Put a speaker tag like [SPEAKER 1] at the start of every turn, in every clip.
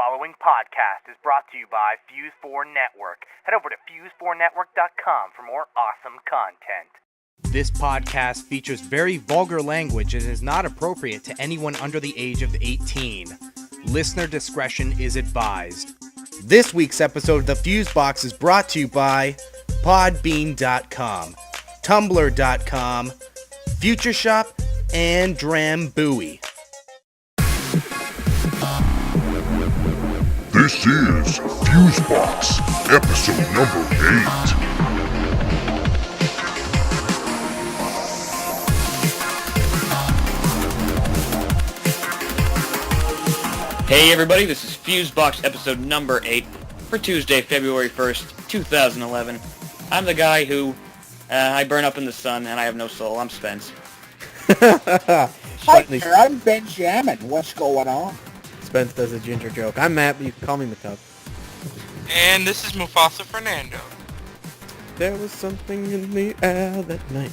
[SPEAKER 1] following podcast is brought to you by Fuse4 Network. Head over to fuse4network.com for more awesome content.
[SPEAKER 2] This podcast features very vulgar language and is not appropriate to anyone under the age of 18. Listener discretion is advised. This week's episode of The Fuse Box is brought to you by Podbean.com, Tumblr.com, Future Shop, and Drambuie.
[SPEAKER 3] This is Fusebox, episode number 8.
[SPEAKER 4] Hey everybody, this is Fusebox, episode number 8, for Tuesday, February 1st, 2011. I'm the guy who, I burn up in the sun and I have no soul. I'm Spence.
[SPEAKER 5] Hi there, I'm Ben Jammin. What's going on?
[SPEAKER 6] Spence does a ginger joke. I'm Matt, but you can call me Matub.
[SPEAKER 7] And this is Mufasafernando.
[SPEAKER 6] There was something in the air that night.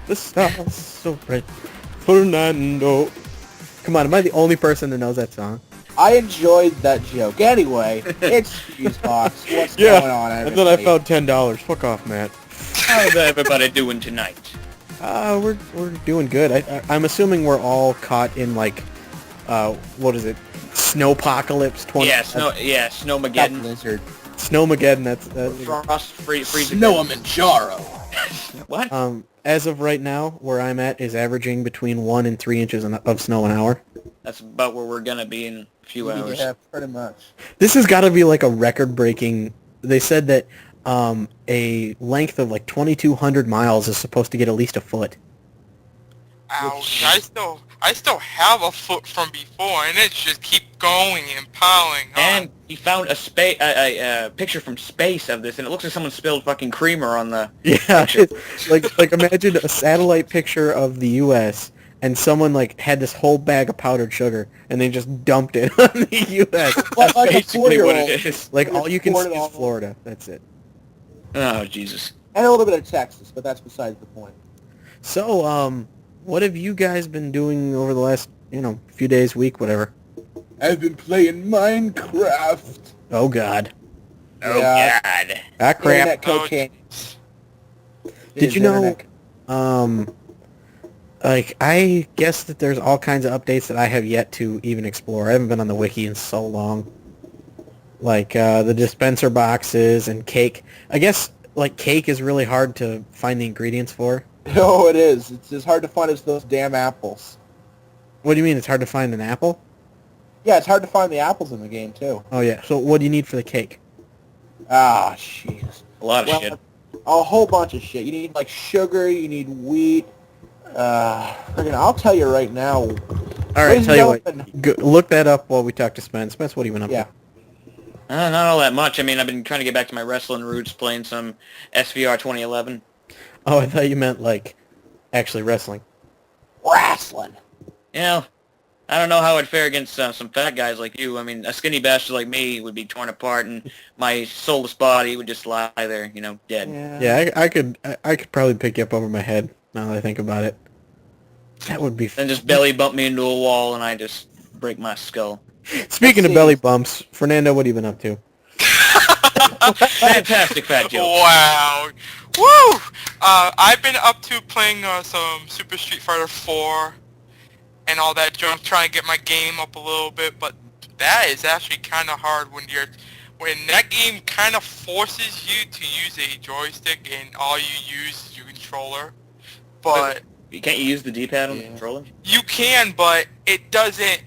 [SPEAKER 6] The stars so bright. Fernando. Come on, am I the only person that knows that song?
[SPEAKER 5] I enjoyed that joke. Anyway, it's Fusebox. What's going on, everybody?
[SPEAKER 6] And then I found $10. Fuck off, Matt.
[SPEAKER 4] How's everybody doing tonight?
[SPEAKER 6] We're doing good. I'm assuming we're all caught in, like, what is it? Snowpocalypse 20...
[SPEAKER 4] Snowmageddon.
[SPEAKER 5] Blizzard.
[SPEAKER 6] Snowmageddon, that's
[SPEAKER 4] Frost freezing.
[SPEAKER 5] Snowmanjaro.
[SPEAKER 4] What?
[SPEAKER 6] As of right now, where I'm at is averaging between 1 and 3 inches of snow an hour.
[SPEAKER 4] That's about where we're gonna be in a few hours.
[SPEAKER 5] Yeah, pretty much.
[SPEAKER 6] This has got to be like a record-breaking... They said that a length of like 2,200 miles is supposed to get at least a foot.
[SPEAKER 7] Ouch. I still have a foot from before, and it just keep going and piling on.
[SPEAKER 4] And he found a picture from space of this, and it looks like someone spilled fucking creamer on the picture.
[SPEAKER 6] like imagine a satellite picture of the U.S., and someone like had this whole bag of powdered sugar, and they just dumped it on the U.S.
[SPEAKER 5] That's like
[SPEAKER 4] Basically what it is.
[SPEAKER 6] Like all you can see
[SPEAKER 5] Florida.
[SPEAKER 6] is Florida. That's it.
[SPEAKER 4] Oh, Jesus.
[SPEAKER 5] And a little bit of Texas, but that's besides the point.
[SPEAKER 6] So, what have you guys been doing over the last, few days, week, whatever?
[SPEAKER 5] I've been playing Minecraft.
[SPEAKER 6] Oh, God.
[SPEAKER 4] Oh,
[SPEAKER 5] Yeah.
[SPEAKER 4] God.
[SPEAKER 6] Ah, crap.
[SPEAKER 5] Internet cocaine.
[SPEAKER 6] Did you know, I guess that there's all kinds of updates that I have yet to even explore. I haven't been on the wiki in so long. Like, the dispenser boxes and cake. I guess, cake is really hard to find the ingredients for.
[SPEAKER 5] No, it is. It's as hard to find as those damn apples.
[SPEAKER 6] What do you mean it's hard to find an apple?
[SPEAKER 5] Yeah, it's hard to find the apples in the game, too.
[SPEAKER 6] Oh, yeah. So what do you need for the cake?
[SPEAKER 5] Ah, jeez.
[SPEAKER 4] A lot of shit.
[SPEAKER 5] A whole bunch of shit. You need, sugar, you need wheat. I'll tell you right now.
[SPEAKER 6] All right, tell you what. Look that up while we talk to Spence. Spence, what have you been up to?
[SPEAKER 4] Not all that much. I mean, I've been trying to get back to my wrestling roots, playing some SVR 2011.
[SPEAKER 6] Oh, I thought you meant, actually wrestling.
[SPEAKER 5] Wrestling.
[SPEAKER 4] I don't know how I'd fare against some fat guys like you. I mean, a skinny bastard like me would be torn apart, and my soulless body would just lie there, dead.
[SPEAKER 6] Yeah, I could probably pick you up over my head, now that I think about it. That would be
[SPEAKER 4] Then just belly bump me into a wall, and I just break my skull.
[SPEAKER 6] Speaking of belly bumps, Fernando, what have you been up to?
[SPEAKER 4] Fantastic fat joke.
[SPEAKER 7] Wow. Woo! I've been up to playing some Super Street Fighter 4 and all that junk, trying to get my game up a little bit, but that is actually kind of hard when that game kind of forces you to use a joystick and all you use is your controller. But
[SPEAKER 4] Can't you use the D-pad on the controller?
[SPEAKER 7] you can, but it doesn't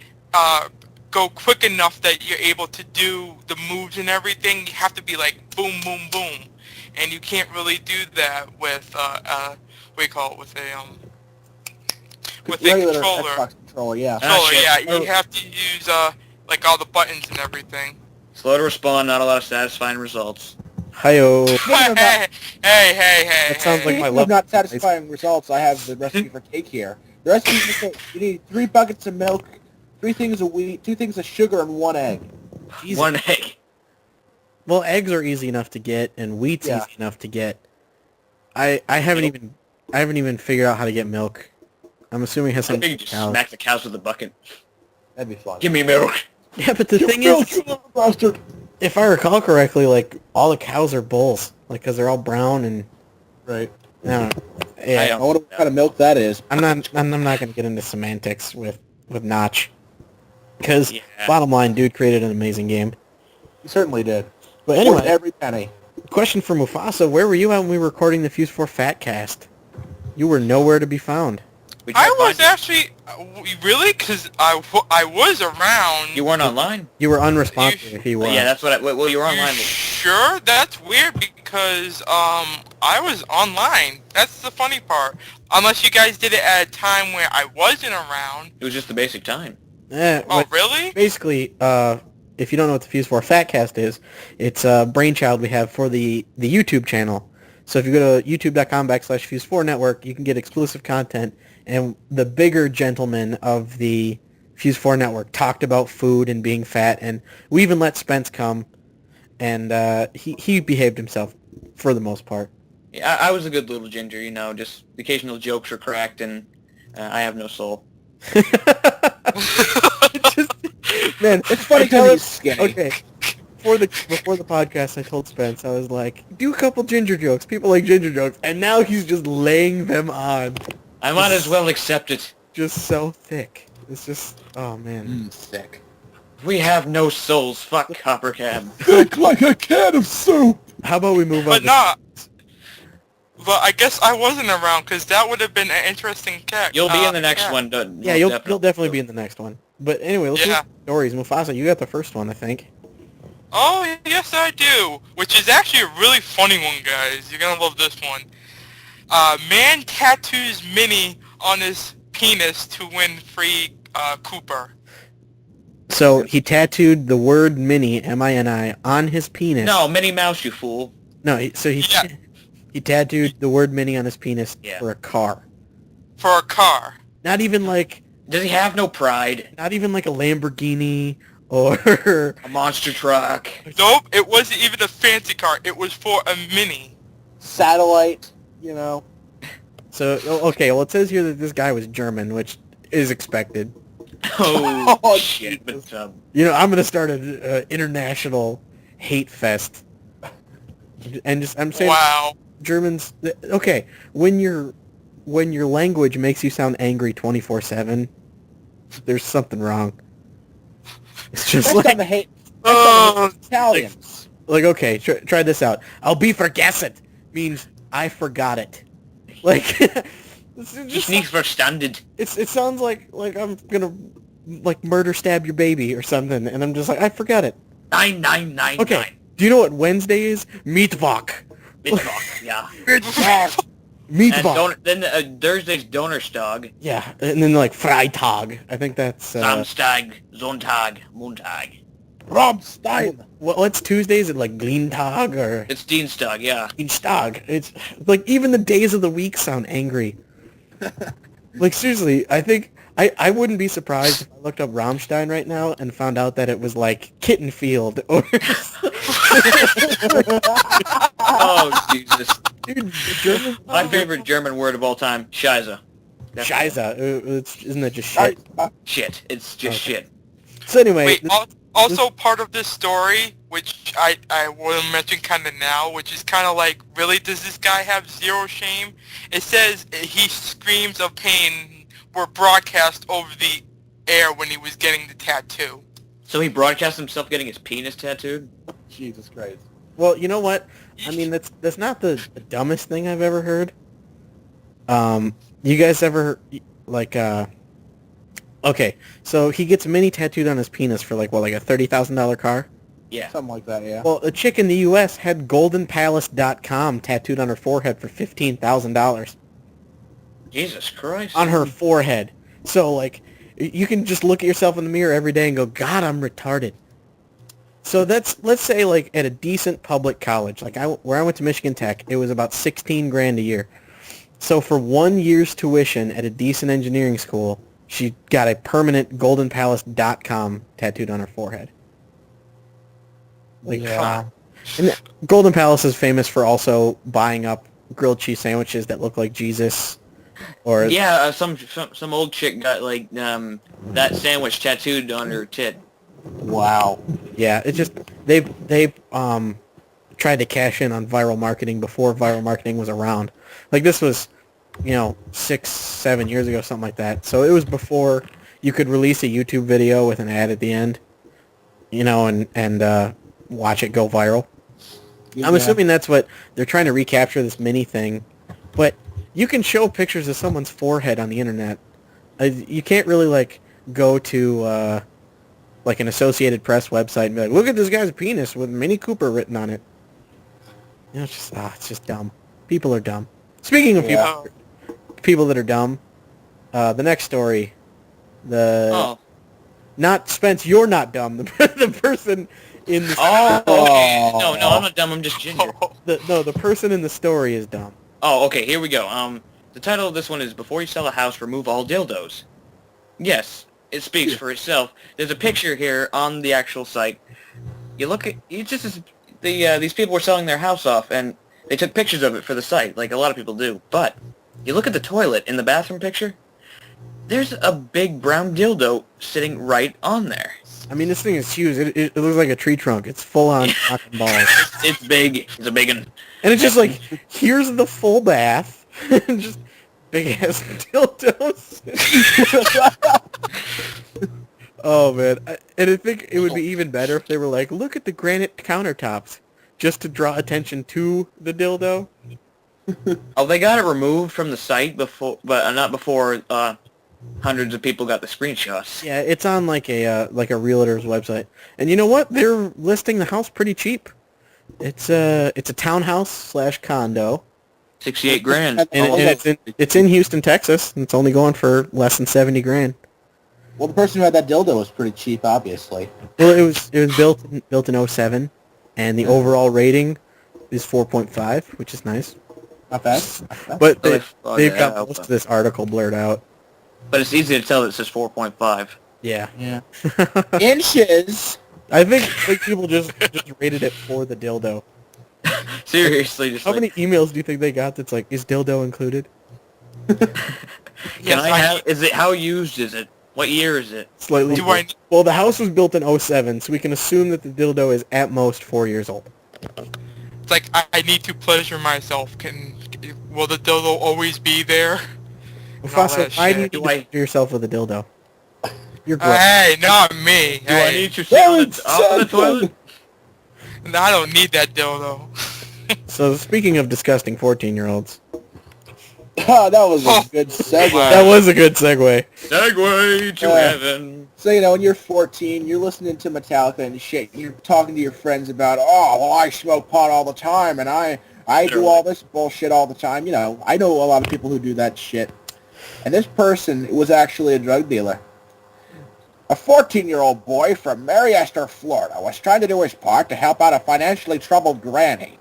[SPEAKER 7] go quick enough that you're able to do the moves and everything. You have to be like boom, boom, boom, and you can't really do that with with a
[SPEAKER 5] Regular
[SPEAKER 7] controller.
[SPEAKER 5] Xbox controller, yeah.
[SPEAKER 7] You have to use all the buttons and everything.
[SPEAKER 4] Slow to respond, not a lot of satisfying results.
[SPEAKER 6] Hi-yo.
[SPEAKER 7] Hey!
[SPEAKER 6] That sounds like my
[SPEAKER 5] Speaking
[SPEAKER 6] love.
[SPEAKER 5] of not satisfying results, I have the recipe for cake here. The recipe for cake, you need 3 buckets of milk, 3 things of wheat, 2 things of sugar, and 1 egg.
[SPEAKER 6] Easy.
[SPEAKER 4] One egg.
[SPEAKER 6] Well, eggs are easy enough to get, and wheat's easy enough to get. I haven't even figured out how to get milk. I'm assuming it has
[SPEAKER 4] I
[SPEAKER 6] something
[SPEAKER 4] think
[SPEAKER 6] to
[SPEAKER 4] you
[SPEAKER 6] do
[SPEAKER 4] just
[SPEAKER 6] with cows.
[SPEAKER 4] smack the cows with a bucket.
[SPEAKER 5] That'd be fun.
[SPEAKER 4] Give me milk.
[SPEAKER 6] Yeah, but the thing
[SPEAKER 5] Bill,
[SPEAKER 6] is,
[SPEAKER 5] you little bastard.
[SPEAKER 6] if I recall correctly, like, all the cows are bulls. Like, because they're all brown and...
[SPEAKER 5] Right.
[SPEAKER 6] I don't know.
[SPEAKER 4] I
[SPEAKER 6] Yeah,
[SPEAKER 4] don't-
[SPEAKER 5] I wonder what kind of milk that is.
[SPEAKER 6] I'm not going to get into semantics with Notch. Because,
[SPEAKER 4] Yeah.
[SPEAKER 6] bottom line, dude created an amazing game.
[SPEAKER 5] He certainly did.
[SPEAKER 6] But
[SPEAKER 5] Worth
[SPEAKER 6] anyway,
[SPEAKER 5] every penny.
[SPEAKER 6] question for Mufasa, where were you at when we were recording the Fuse 4 Fatcast? You were nowhere to be found.
[SPEAKER 4] We tried
[SPEAKER 7] I was
[SPEAKER 4] finding-
[SPEAKER 7] actually... really? Because I was around.
[SPEAKER 4] You weren't online?
[SPEAKER 6] You were unresponsive if you were.
[SPEAKER 4] Yeah, that's what well, you were online.
[SPEAKER 7] You sure? That's weird because I was online. That's the funny part. Unless you guys did it at a time where I wasn't around.
[SPEAKER 4] It was just the basic time.
[SPEAKER 6] Yeah,
[SPEAKER 7] Oh,
[SPEAKER 6] but
[SPEAKER 7] really?
[SPEAKER 6] basically, if you don't know what the Fuse 4 Fatcast is, it's a brainchild we have for the YouTube channel. So if you go to youtube.com/Fuse4 Network, you can get exclusive content. And the bigger gentleman of the Fuse 4 Network talked about food and being fat, and we even let Spence come, and he behaved himself for the most part.
[SPEAKER 4] Yeah, I was a good little ginger, you know, just the occasional jokes were cracked, and I have no soul.
[SPEAKER 6] Man,
[SPEAKER 5] It's funny
[SPEAKER 6] I tell
[SPEAKER 5] because
[SPEAKER 6] him-
[SPEAKER 5] he's skinny.
[SPEAKER 6] Okay. Before the podcast, I told Spence, I was like, do a couple ginger jokes. People like ginger jokes. And now he's just laying them on.
[SPEAKER 4] I might as well accept it.
[SPEAKER 6] Just so thick. It's just, oh, man.
[SPEAKER 5] Sick.
[SPEAKER 4] We have no souls. Fuck Copper Cab.
[SPEAKER 5] Thick like a can of soup.
[SPEAKER 6] How about we move on?
[SPEAKER 7] But not. But I guess I wasn't around because that would have been an interesting cat.
[SPEAKER 4] You'll be in the next
[SPEAKER 7] yeah.
[SPEAKER 4] one.
[SPEAKER 6] Yeah, you'll definitely be in the next one. But anyway, let's
[SPEAKER 7] Yeah.
[SPEAKER 6] do stories. Mufasa, you got the first one, I think.
[SPEAKER 7] Oh, yes I do. Which is actually a really funny one, guys. You're gonna love this one. Man tattoos Minnie on his penis to win free Cooper.
[SPEAKER 6] So he tattooed the word Minnie, M-I-N-I, on his penis.
[SPEAKER 4] No, Minnie Mouse, you fool.
[SPEAKER 6] No,
[SPEAKER 7] Yeah.
[SPEAKER 6] he tattooed the word Minnie on his penis
[SPEAKER 4] Yeah.
[SPEAKER 6] for a car.
[SPEAKER 7] For a car.
[SPEAKER 6] Not even like
[SPEAKER 4] Does he have no pride?
[SPEAKER 6] a Lamborghini or
[SPEAKER 4] A monster truck?
[SPEAKER 7] Nope, it wasn't even a fancy car. It was for a Mini.
[SPEAKER 5] Satellite, you know.
[SPEAKER 6] So okay, well it says here that this guy was German, which is expected.
[SPEAKER 4] Oh,
[SPEAKER 5] Oh,
[SPEAKER 4] shit,
[SPEAKER 5] Jesus.
[SPEAKER 4] but
[SPEAKER 6] You know, I'm gonna start an international hate fest, and just I'm saying
[SPEAKER 7] Wow.
[SPEAKER 6] Germans. Okay, when your language makes you sound angry 24/7, there's something wrong. It's just
[SPEAKER 5] That's on the
[SPEAKER 6] like
[SPEAKER 5] hate.
[SPEAKER 7] Oh,
[SPEAKER 5] Italians.
[SPEAKER 6] okay, try this out. I'll be vergessen means I forgot it. Like it's
[SPEAKER 4] ich
[SPEAKER 6] just
[SPEAKER 4] nicht verstanden.
[SPEAKER 6] it sounds like I'm gonna like murder stab your baby or something, and I'm just like I forgot it.
[SPEAKER 4] Nein, nein, nein,
[SPEAKER 6] Okay,
[SPEAKER 4] nein.
[SPEAKER 6] do you know what Wednesday is? Mittwoch.
[SPEAKER 4] Mittwoch, yeah.
[SPEAKER 6] Mittwoch.
[SPEAKER 4] And then Thursday's Donnerstag.
[SPEAKER 6] Yeah, and then like Freitag. I think that's
[SPEAKER 4] Samstag, Sonntag, Montag.
[SPEAKER 5] Rammstein.
[SPEAKER 6] what's Tuesday? Is it like Gleentag or
[SPEAKER 4] It's Dienstag, yeah.
[SPEAKER 6] Dienstag? It's like even the days of the week sound angry. Like seriously, I think I wouldn't be surprised if I looked up Rammstein right now and found out that it was like Kittenfield or
[SPEAKER 4] Oh, Jesus.
[SPEAKER 6] dude, German.
[SPEAKER 4] My favorite German word of all time, Scheiße.
[SPEAKER 6] Scheiße. Isn't that just shit?
[SPEAKER 4] Shit. It's just
[SPEAKER 6] Okay.
[SPEAKER 4] shit.
[SPEAKER 6] So anyway,
[SPEAKER 7] wait, also part of this story, which I will mention kind of now, which is kind of like, really, does this guy have zero shame? It says he screams of pain were broadcast over the air when he was getting the tattoo.
[SPEAKER 4] So he broadcast himself getting his penis tattooed?
[SPEAKER 5] Jesus Christ.
[SPEAKER 6] well, you know what? I mean, that's not the dumbest thing I've ever heard. You guys ever like okay, so he gets Minnie tattooed on his penis for like a $30,000 car?
[SPEAKER 4] Yeah.
[SPEAKER 5] Something like that, yeah.
[SPEAKER 6] Well, a chick in the U.S. had goldenpalace.com tattooed on her forehead for $15,000
[SPEAKER 4] Jesus Christ.
[SPEAKER 6] on her forehead. So like, you can just look at yourself in the mirror every day and go, God, I'm retarded. So let's say like at a decent public college, like where I went to Michigan Tech, it was about $16,000 a year. So for 1 year's tuition at a decent engineering school, she got a permanent goldenpalace.com tattooed on her forehead. Like,
[SPEAKER 5] Yeah.
[SPEAKER 6] and Golden Palace is famous for also buying up grilled cheese sandwiches that look like Jesus, or
[SPEAKER 4] Yeah, some old chick got like that sandwich tattooed on her tit.
[SPEAKER 5] Wow.
[SPEAKER 6] Yeah, it just they tried to cash in on viral marketing before viral marketing was around. Like this was, 6-7 years ago, something like that. So it was before you could release a YouTube video with an ad at the end, and watch it go viral. I'm assuming that's what they're trying to recapture, this mini thing. But you can show pictures of someone's forehead on the internet. You can't really go to an Associated Press website and be like, look at this guy's penis with Mini Cooper written on it. It's just dumb. People are dumb. Speaking of people that are dumb, the next story, not Spence, you're not dumb. The person in the
[SPEAKER 4] okay. No, I'm not dumb. I'm just ginger.
[SPEAKER 6] the person in the story is dumb.
[SPEAKER 4] Oh, okay. Here we go. The title of this one is "Before You Sell a House, Remove All Dildos." Yes, it speaks for itself. There's a picture here on the actual site. You look at these people were selling their house off, and they took pictures of it for the site, like a lot of people do. But you look at the toilet in the bathroom picture. There's a big brown dildo sitting right on there.
[SPEAKER 6] I mean, this thing is huge. It looks like a tree trunk. It's full on cock and balls.
[SPEAKER 4] It's big. It's a big one.
[SPEAKER 6] And it's just here's the full bath. Just big ass dildos. Oh, man. And I think it would be even better if they were like, look at the granite countertops, just to draw attention to the dildo.
[SPEAKER 4] Oh, they got it removed from the site before, but not before hundreds of people got the screenshots.
[SPEAKER 6] Yeah, it's on a realtor's website. And you know what? They're listing the house pretty cheap. It's a townhouse / condo.
[SPEAKER 4] $68,000.
[SPEAKER 6] And it's in Houston, Texas, and it's only going for less than $70,000.
[SPEAKER 5] Well, the person who had that dildo was pretty cheap, obviously.
[SPEAKER 6] Well, it was built in 2007, and the overall rating is 4.5, which is nice.
[SPEAKER 5] Not bad.
[SPEAKER 6] But they've got most of this article blurred out.
[SPEAKER 4] But it's easy to tell that it says 4.5.
[SPEAKER 6] Yeah.
[SPEAKER 5] Inches.
[SPEAKER 6] I think people just rated it for the dildo.
[SPEAKER 4] Seriously, just
[SPEAKER 6] how many emails do you think they got that's like, is dildo included?
[SPEAKER 4] Is it, how used is it? What year is it?
[SPEAKER 6] Slightly. Well, the house was built in 2007, so we can assume that the dildo is at most 4 years old.
[SPEAKER 7] It's like, I need to pleasure myself. Will the dildo always be there?
[SPEAKER 6] Mufasa, why do you pleasure yourself with a dildo? You're gross.
[SPEAKER 7] Hey, not me.
[SPEAKER 4] Do I need to sit on the toilet?
[SPEAKER 7] No, I don't need that dildo.
[SPEAKER 6] So, speaking of disgusting 14-year-olds.
[SPEAKER 5] Oh, that was a good segue.
[SPEAKER 6] That was a good segue.
[SPEAKER 4] Segue to heaven.
[SPEAKER 5] So, when you're 14, you're listening to Metallica and shit. You're talking to your friends about, I smoke pot all the time, and I do all this bullshit all the time. I know a lot of people who do that shit. And this person was actually a drug dealer. A 14-year-old boy from Mariester, Florida, was trying to do his part to help out a financially troubled granny.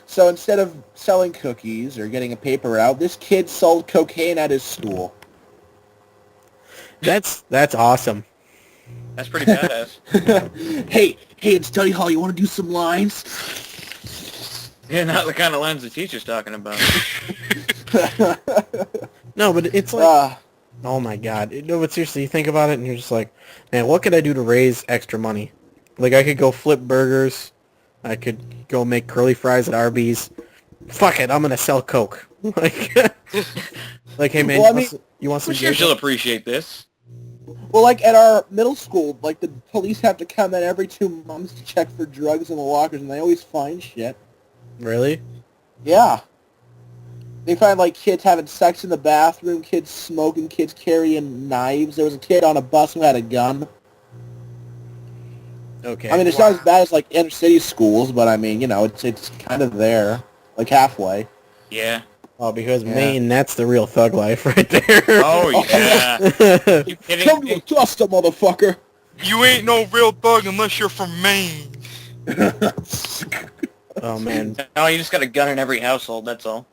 [SPEAKER 5] So instead of selling cookies or getting a paper route, this kid sold cocaine at his school.
[SPEAKER 6] That's awesome.
[SPEAKER 4] That's pretty badass.
[SPEAKER 5] Hey, in study hall, you want to do some lines?
[SPEAKER 4] Yeah, not the kind of lines the teacher's talking about.
[SPEAKER 6] No, but it's like, oh my god. No, but seriously, you think about it and you're just like, man, what could I do to raise extra money? Like, I could go flip burgers. I could go make curly fries at Arby's. Fuck it, I'm gonna sell Coke. Like, hey man, you want some?
[SPEAKER 4] I'm sure she'll appreciate this.
[SPEAKER 5] Well, at our middle school, the police have to come in every 2 months to check for drugs in the lockers, and they always find shit.
[SPEAKER 6] Really?
[SPEAKER 5] Yeah. They find, kids having sex in the bathroom, kids smoking, kids carrying knives. There was a kid on a bus who had a gun.
[SPEAKER 6] Okay.
[SPEAKER 5] I mean, it's not as bad as, inner city schools, but, it's kind of there. Halfway.
[SPEAKER 4] Yeah.
[SPEAKER 6] Oh, because Maine, that's the real thug life right there.
[SPEAKER 4] Oh, yeah. You kidding
[SPEAKER 5] Come
[SPEAKER 4] me?
[SPEAKER 5] to Augusta, motherfucker!
[SPEAKER 7] You ain't no real thug unless you're from Maine.
[SPEAKER 6] Oh, man.
[SPEAKER 4] No, you just got a gun in every household, that's all.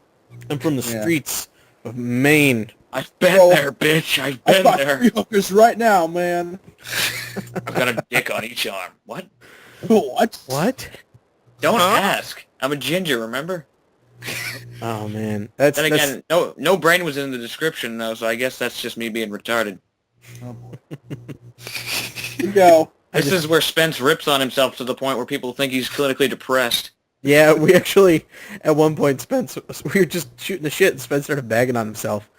[SPEAKER 6] I'm from the streets of Maine.
[SPEAKER 4] I've been there, bitch. I've been
[SPEAKER 5] got
[SPEAKER 4] there.
[SPEAKER 5] 3 hookers right now, man.
[SPEAKER 4] I've got a dick on each arm. What?
[SPEAKER 5] What?
[SPEAKER 6] What?
[SPEAKER 4] Don't ask. I'm a ginger, remember?
[SPEAKER 6] Oh, man.
[SPEAKER 4] Then again, no brain was in the description, though, so I guess that's just me being retarded.
[SPEAKER 5] You go.
[SPEAKER 4] This is where Spence rips on himself to the point where people think he's clinically depressed.
[SPEAKER 6] Yeah, we actually, at one point, we were just shooting the shit, and Spence started bagging on himself.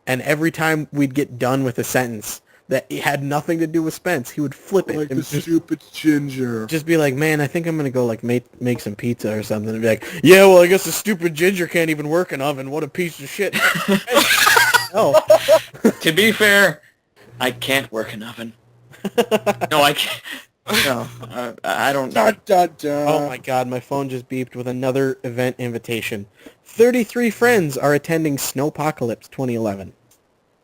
[SPEAKER 6] And every time we'd get done with a sentence that had nothing to do with Spence, he would flip it.
[SPEAKER 5] Like
[SPEAKER 6] and
[SPEAKER 5] the stupid ginger.
[SPEAKER 6] just be like, man, I think I'm going to go, like, make some pizza or something. And be like, yeah, well, I guess the stupid ginger can't even work an oven. What a piece of shit. No.
[SPEAKER 4] To be fair, I can't work an oven. No, I can't. No, I don't.
[SPEAKER 5] Dun, dun, dun.
[SPEAKER 6] Oh my god, my phone just beeped with another event invitation. 33 friends are attending Snowpocalypse 2011.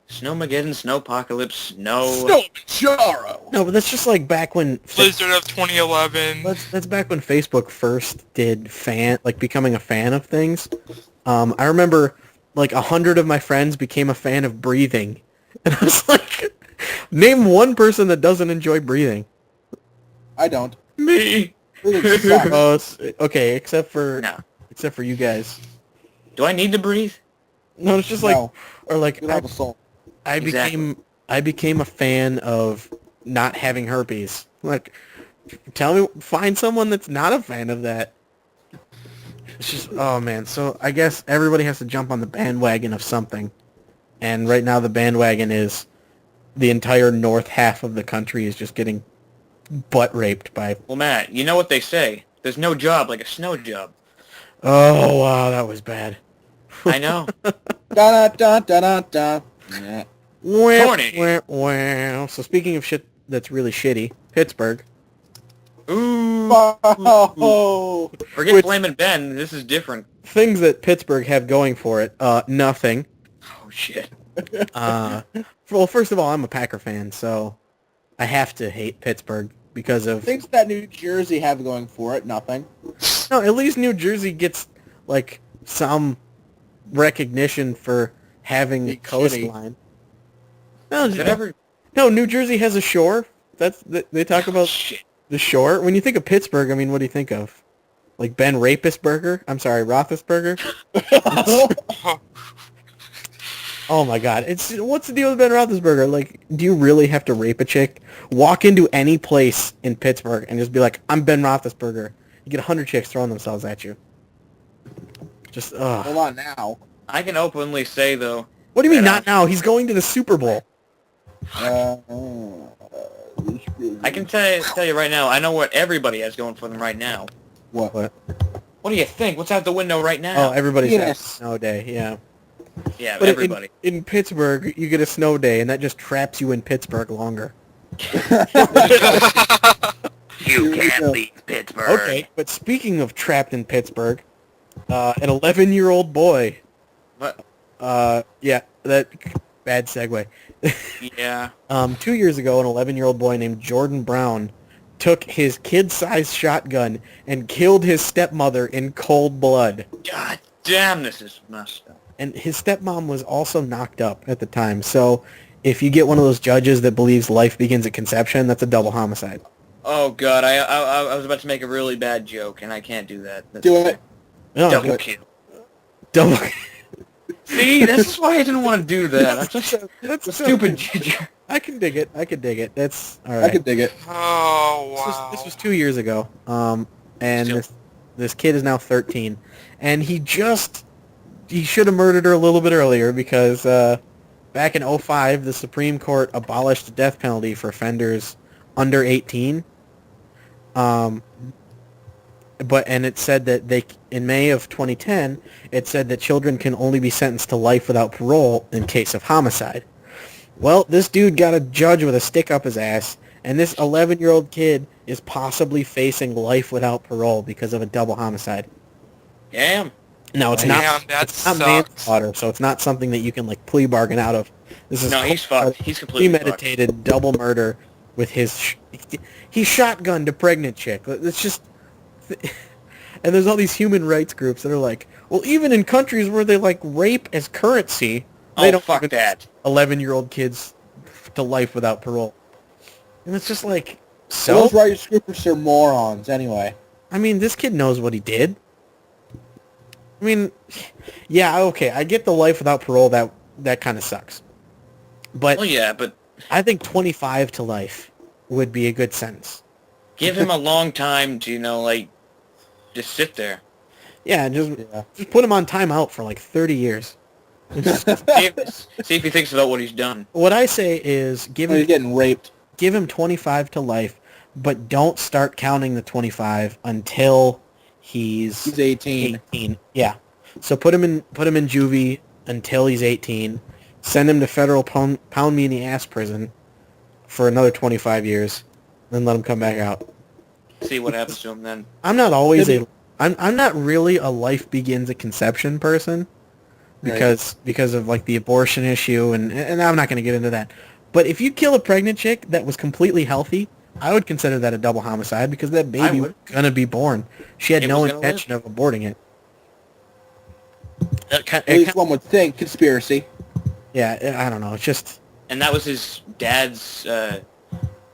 [SPEAKER 4] Snowmageddon, Snowpocalypse, Snow...
[SPEAKER 5] Snowjaro.
[SPEAKER 6] No, but that's just like back when...
[SPEAKER 7] Blizzard of 2011.
[SPEAKER 6] That's back when Facebook first did becoming a fan of things. I remember like 100 of my friends became a fan of breathing. And I was like, name one person that doesn't enjoy breathing.
[SPEAKER 5] I don't.
[SPEAKER 4] Me!
[SPEAKER 5] Really sucks.
[SPEAKER 6] Oh, okay, except for you guys.
[SPEAKER 4] Do I need to breathe?
[SPEAKER 6] No, it's just like,
[SPEAKER 5] No.
[SPEAKER 6] or like,
[SPEAKER 5] You don't have a soul.
[SPEAKER 6] I
[SPEAKER 4] Exactly.
[SPEAKER 6] became a fan of not having herpes. Like, find someone that's not a fan of that. It's just, oh man. So I guess everybody has to jump on the bandwagon of something. And right now the bandwagon is the entire north half of the country is just getting butt raped by...
[SPEAKER 4] Well, Matt, you know what they say. There's no job like a snow job.
[SPEAKER 6] Oh, wow, that was bad.
[SPEAKER 4] I know.
[SPEAKER 5] Da da da da da. Yeah.
[SPEAKER 4] Corny.
[SPEAKER 6] Wow. So speaking of shit that's really shitty, Pittsburgh.
[SPEAKER 4] Ooh.
[SPEAKER 5] Oh.
[SPEAKER 4] Forget
[SPEAKER 6] Which-
[SPEAKER 4] blaming Ben. This is different.
[SPEAKER 6] Things that Pittsburgh have going for it. Nothing.
[SPEAKER 4] Oh, shit.
[SPEAKER 6] Well, first of all, I'm a Packer fan, so I have to hate Pittsburgh because of...
[SPEAKER 5] Things that New Jersey have going for it, nothing.
[SPEAKER 6] No, at least New Jersey gets, like, some recognition for having a
[SPEAKER 5] Big
[SPEAKER 6] coastline. No,
[SPEAKER 4] Did ever...
[SPEAKER 6] no, New Jersey has a shore. They talk about
[SPEAKER 4] Shit.
[SPEAKER 6] the shore. When you think of Pittsburgh, I mean, what do you think of? Like Ben Rapistburger? I'm sorry, Roethlisberger? Oh my God! What's the deal with Ben Roethlisberger? Like, do you really have to rape a chick? Walk into any place in Pittsburgh and just be like, "I'm Ben Roethlisberger." You get 100 chicks throwing themselves at you. Just
[SPEAKER 5] Hold on now.
[SPEAKER 4] I can openly say, though...
[SPEAKER 6] What do you mean
[SPEAKER 4] that
[SPEAKER 6] not now? He's going to the Super Bowl.
[SPEAKER 4] I can tell you right now, I know what everybody has going for them right now.
[SPEAKER 5] What?
[SPEAKER 6] What?
[SPEAKER 4] What do you think? What's out the window right
[SPEAKER 6] Oh,
[SPEAKER 4] now?
[SPEAKER 6] everybody's having a
[SPEAKER 5] Penis.
[SPEAKER 6] snow day. Yeah.
[SPEAKER 4] Yeah,
[SPEAKER 6] But
[SPEAKER 4] everybody.
[SPEAKER 6] in Pittsburgh, you get a snow day, and that just traps you in Pittsburgh longer.
[SPEAKER 4] You
[SPEAKER 5] Here we
[SPEAKER 4] can't
[SPEAKER 5] go.
[SPEAKER 4] leave Pittsburgh.
[SPEAKER 6] Okay, but speaking of trapped in Pittsburgh, an 11-year-old boy.
[SPEAKER 4] What?
[SPEAKER 6] Yeah, that bad segue.
[SPEAKER 4] Yeah.
[SPEAKER 6] 2 years ago, an 11-year-old boy named Jordan Brown took his kid-sized shotgun and killed his stepmother in cold blood.
[SPEAKER 4] God damn, this is messed up.
[SPEAKER 6] And his stepmom was also knocked up at the time. So if you get one of those judges that believes life begins at conception, that's a double homicide.
[SPEAKER 4] Oh God, I was about to make a really bad joke, and I can't do that. That's
[SPEAKER 5] Do it.
[SPEAKER 6] No,
[SPEAKER 4] double kill.
[SPEAKER 6] double.
[SPEAKER 4] See, this is why I didn't want to do that. I'm such a
[SPEAKER 6] That's
[SPEAKER 4] stupid ginger.
[SPEAKER 6] I can dig it. That's all right.
[SPEAKER 5] I can dig it.
[SPEAKER 7] Oh,
[SPEAKER 6] This
[SPEAKER 7] wow.
[SPEAKER 6] was 2 years ago. And
[SPEAKER 4] Still.
[SPEAKER 6] this kid is now 13, and he should have murdered her a little bit earlier because back in 2005, the Supreme Court abolished the death penalty for offenders under 18. And it said that in May of 2010, it said that children can only be sentenced to life without parole in case of homicide. Well, this dude got a judge with a stick up his ass, and this 11-year-old kid is possibly facing life without parole because of a double homicide.
[SPEAKER 4] Damn.
[SPEAKER 6] No, it's
[SPEAKER 7] Damn,
[SPEAKER 6] not.
[SPEAKER 7] that
[SPEAKER 6] It's not
[SPEAKER 7] sucks.
[SPEAKER 6] manslaughter, so it's not something that you can like plea bargain out of. This is
[SPEAKER 4] No, he's fucked. He's completely fucked.
[SPEAKER 6] premeditated double murder with his. He shotgunned a pregnant chick. It's just. And there's all these human rights groups that are like, well, even in countries where they like rape as currency, they
[SPEAKER 4] Oh,
[SPEAKER 6] don't
[SPEAKER 4] fuck
[SPEAKER 6] even
[SPEAKER 4] that.
[SPEAKER 6] 11-year-old kids to life without parole. And it's just like, so?
[SPEAKER 5] Those rights groups are morons, anyway.
[SPEAKER 6] I mean, this kid knows what he did. I mean, yeah, okay, I get the life without parole, that kind of sucks. But
[SPEAKER 4] Well, yeah, but
[SPEAKER 6] I think 25 to life would be a good sentence.
[SPEAKER 4] Give him a long time to, like, just sit there.
[SPEAKER 6] Yeah, just put him on timeout for like 30 years.
[SPEAKER 4] See if he thinks about what he's done.
[SPEAKER 6] What I say is
[SPEAKER 5] He's getting raped.
[SPEAKER 6] Give him 25 to life, but don't start counting the 25 until he's
[SPEAKER 5] 18.
[SPEAKER 6] Yeah. So put him in juvie until he's 18. Send him to federal pound me in the ass prison for another 25 years, then let him come back out.
[SPEAKER 4] See what happens to him then.
[SPEAKER 6] I'm not really a life begins at conception person because of like the abortion issue and I'm not going to get into that. But if you kill a pregnant chick that was completely healthy, I would consider that a double homicide because that baby was going to be born. She had no intention of aborting it.
[SPEAKER 5] At least one would think. Conspiracy.
[SPEAKER 6] Yeah, I don't know. It's just...
[SPEAKER 4] And that was his dad's... that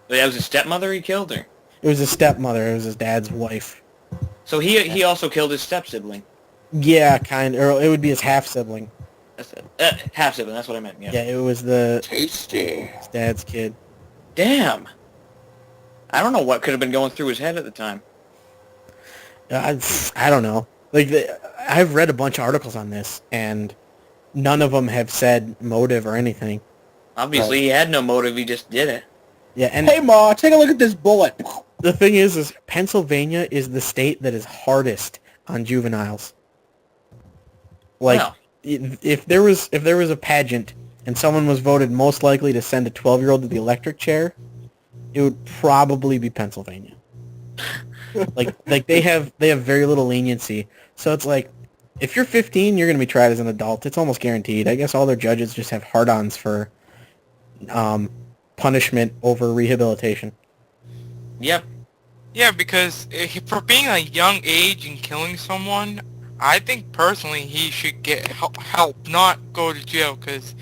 [SPEAKER 4] was his stepmother he killed, or?
[SPEAKER 6] It was his stepmother. It was his dad's wife.
[SPEAKER 4] So he also killed his step-sibling?
[SPEAKER 6] Yeah, kind of. Or it would be his half-sibling.
[SPEAKER 4] Half-sibling, that's what I meant, yeah.
[SPEAKER 6] Yeah, it was his
[SPEAKER 5] Tasty.
[SPEAKER 6] dad's kid.
[SPEAKER 4] Damn! I don't know what could have been going through his head at the time.
[SPEAKER 6] I don't know. Like, I've read a bunch of articles on this, and none of them have said motive or anything.
[SPEAKER 4] Obviously, he had no motive, he just did it.
[SPEAKER 6] Yeah, and
[SPEAKER 5] hey, Ma, take a look at this bullet.
[SPEAKER 6] The thing is Pennsylvania is the state that is hardest on juveniles. Like, if there was a pageant and someone was voted most likely to send a 12-year-old to the electric chair, it would probably be Pennsylvania. like they have very little leniency. So it's like, if you're 15, you're going to be tried as an adult. It's almost guaranteed. I guess all their judges just have hard-ons for punishment over rehabilitation.
[SPEAKER 4] Yep.
[SPEAKER 7] Yeah, because for being a young age and killing someone, I think personally he should get help, not go to jail. Because,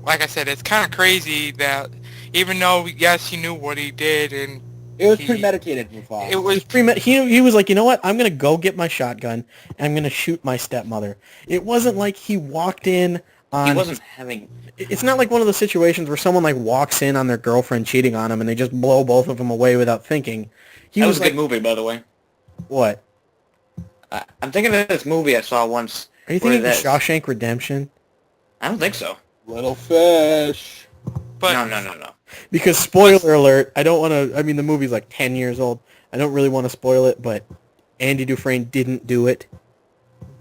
[SPEAKER 7] like I said, it's kind of crazy that even though, yes, he knew what he did and
[SPEAKER 5] it was premeditated, Mufasa.
[SPEAKER 6] It was he was like, you know what? I'm going to go get my shotgun, and I'm going to shoot my stepmother. It wasn't like he walked in on...
[SPEAKER 4] He wasn't having...
[SPEAKER 6] It's not like one of those situations where someone like walks in on their girlfriend cheating on them, and they just blow both of them away without thinking.
[SPEAKER 4] That was a good movie, by the way.
[SPEAKER 6] What?
[SPEAKER 4] I'm thinking of this movie I saw once.
[SPEAKER 6] Are you thinking of Shawshank Redemption?
[SPEAKER 4] I don't think so.
[SPEAKER 5] Little fish.
[SPEAKER 7] But
[SPEAKER 4] No.
[SPEAKER 6] Because, spoiler alert, I don't want to... I mean, the movie's like 10 years old. I don't really want to spoil it, but Andy Dufresne didn't do it.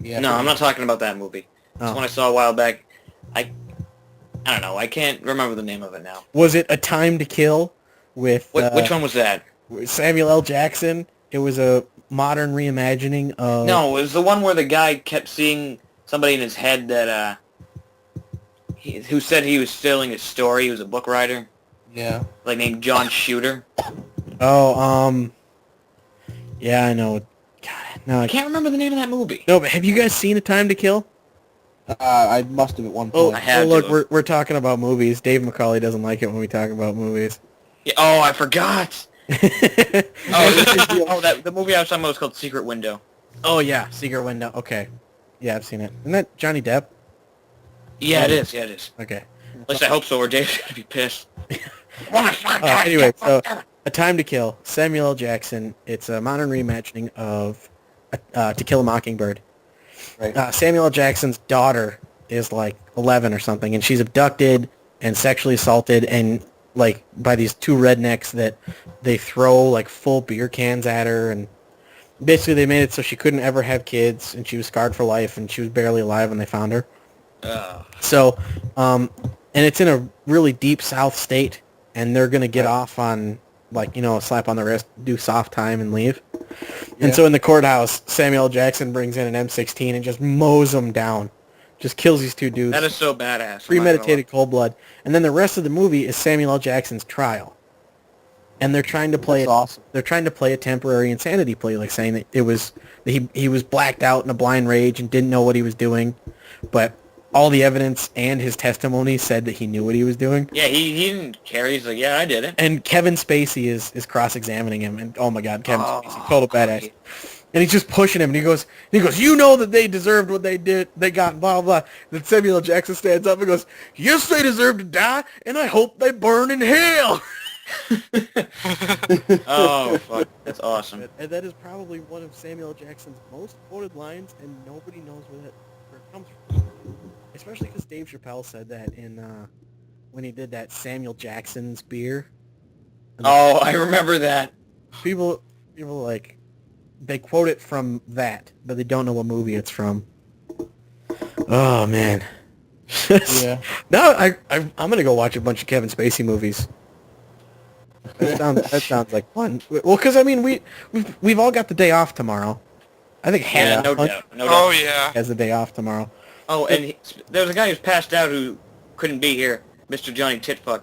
[SPEAKER 5] Yeah,
[SPEAKER 4] no, I'm not talking about that movie. It's one I saw a while back. I don't know. I can't remember the name of it now.
[SPEAKER 6] Was it A Time to Kill with...
[SPEAKER 4] Which one was that?
[SPEAKER 6] Samuel L. Jackson. It was a modern reimagining of...
[SPEAKER 4] No, it was the one where the guy kept seeing somebody in his head that, who said he was stealing his story. He was a book writer.
[SPEAKER 5] Yeah.
[SPEAKER 4] Like named John Shooter.
[SPEAKER 6] Oh, yeah, I know. God, no,
[SPEAKER 4] I can't remember the name of that movie.
[SPEAKER 6] No, but have you guys seen A Time to Kill?
[SPEAKER 5] I must have at one point.
[SPEAKER 4] I have
[SPEAKER 6] look, we're talking about movies. Dave McCauley doesn't like it when we talk about movies.
[SPEAKER 4] Yeah, oh, I forgot. The movie I was talking about was called Secret Window.
[SPEAKER 6] Oh, yeah, Secret Window. Okay. Yeah, I've seen it. Isn't that Johnny Depp?
[SPEAKER 4] Yeah, it is. Yeah, it is.
[SPEAKER 6] Okay.
[SPEAKER 4] At least I hope so, or Dave's going to be pissed.
[SPEAKER 6] Anyway, so A Time to Kill, Samuel L. Jackson. It's a modern reimagining of To Kill a Mockingbird.
[SPEAKER 5] Right.
[SPEAKER 6] Samuel L. Jackson's daughter is like 11 or something, and she's abducted and sexually assaulted and like by these two rednecks that they throw like full beer cans at her, and basically they made it so she couldn't ever have kids, and she was scarred for life, and she was barely alive when they found her. So, and it's in a really deep South state, and they're gonna get off on like, a slap on the wrist, do soft time, and leave. And so in the courthouse, Samuel L. Jackson brings in an M16 and just mows them down. Just kills these two dudes.
[SPEAKER 4] That is so badass.
[SPEAKER 6] Premeditated cold blood. And then the rest of the movie is Samuel L. Jackson's trial. And they're trying to play They're trying to play a temporary insanity play, like saying that he was blacked out in a blind rage and didn't know what he was doing. But all the evidence and his testimony said that he knew what he was doing.
[SPEAKER 4] Yeah, he didn't care. He's like, yeah, I did it.
[SPEAKER 6] And Kevin Spacey is cross-examining him, and oh my God, Kevin Spacey, total badass. And he's just pushing him, and he goes, you know that they deserved what they did, they got, blah, blah. Then Samuel L. Jackson stands up and goes, yes, they deserve to die, and I hope they burn in hell.
[SPEAKER 4] Oh, fuck. That's awesome.
[SPEAKER 6] And that is probably one of Samuel Jackson's most quoted lines, and nobody knows where it comes from. Especially because Dave Chappelle said that in when he did that Samuel Jackson's beer.
[SPEAKER 4] Oh, I remember that.
[SPEAKER 6] People like they quote it from that, but they don't know what movie it's from. Oh man.
[SPEAKER 5] Yeah.
[SPEAKER 6] Now I'm gonna go watch a bunch of Kevin Spacey movies. That sounds like fun. Well, because I mean we've all got the day off tomorrow. I think
[SPEAKER 4] Yeah,
[SPEAKER 6] Hannah
[SPEAKER 4] no
[SPEAKER 6] Hunt
[SPEAKER 4] doubt. No
[SPEAKER 7] Oh
[SPEAKER 4] doubt.
[SPEAKER 7] yeah.
[SPEAKER 6] has the day off tomorrow.
[SPEAKER 4] Oh, and there was a guy who's passed out who couldn't be here, Mr. Johnny Titfuck.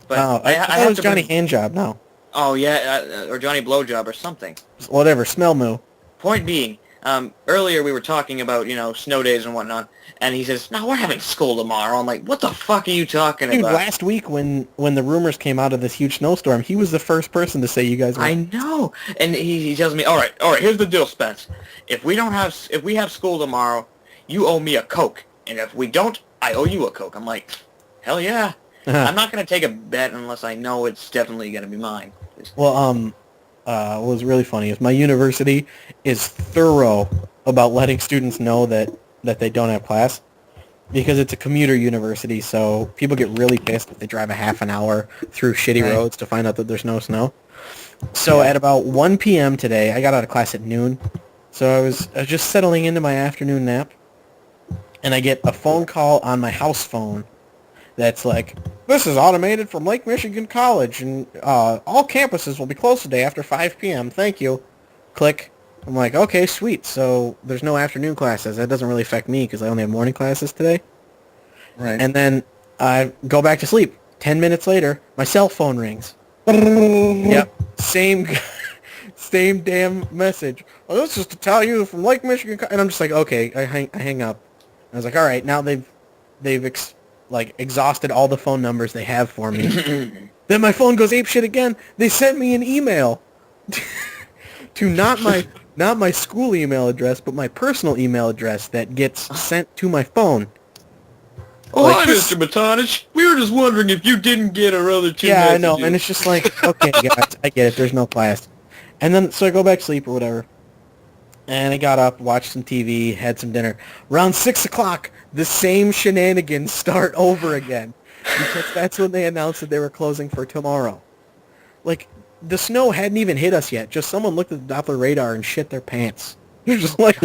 [SPEAKER 4] But
[SPEAKER 6] Oh, I thought it was Johnny Handjob. No,
[SPEAKER 4] Oh, yeah, or Johnny Blowjob or something.
[SPEAKER 6] whatever. Smell moo.
[SPEAKER 4] Point being, earlier we were talking about, snow days and whatnot, and he says, no, we're having school tomorrow. I'm like, what the fuck are you talking
[SPEAKER 6] Dude,
[SPEAKER 4] about?
[SPEAKER 6] last week when the rumors came out of this huge snowstorm, he was the first person to say you guys were...
[SPEAKER 4] I know. And he tells me, all right, here's the deal, Spence. If we have school tomorrow, you owe me a Coke. And if we don't, I owe you a Coke. I'm like, hell yeah. I'm not going to take a bet unless I know it's definitely going to be mine.
[SPEAKER 6] Well, what was really funny is my university is thorough about letting students know that they don't have class because it's a commuter university, so people get really pissed if they drive a half an hour through shitty roads to find out that there's no snow. So at about 1 p.m. today, I got out of class at noon, so I was just settling into my afternoon nap, and I get a phone call on my house phone that's like, this is automated from Lake Michigan College, and all campuses will be closed today after 5 p.m. Thank you. Click. I'm like, okay, sweet. So there's no afternoon classes. That doesn't really affect me because I only have morning classes today.
[SPEAKER 5] Right.
[SPEAKER 6] And then I go back to sleep. 10 minutes later, my cell phone rings. Yep. Same damn message. Well, this is to tell you from Lake Michigan. And I'm just like, okay. I hang up. I was like, all right, now they've exhausted all the phone numbers they have for me. Then my phone goes apeshit again. They sent me an email to not my school email address, but my personal email address that gets sent to my phone.
[SPEAKER 4] Oh,
[SPEAKER 6] Like
[SPEAKER 4] hi,
[SPEAKER 6] this-
[SPEAKER 4] Mr. Batonich. We were just wondering if you didn't get our other two
[SPEAKER 6] Yeah, I know,
[SPEAKER 4] messages.
[SPEAKER 6] and it's just like, okay, guys, I get it. There's no class. And then, so I go back to sleep or whatever. And I got up, watched some TV, had some dinner. Around 6 o'clock, the same shenanigans start over again. Because that's when they announced that they were closing for tomorrow. Like, the snow hadn't even hit us yet. Just someone looked at the Doppler radar and shit their pants. You're just like,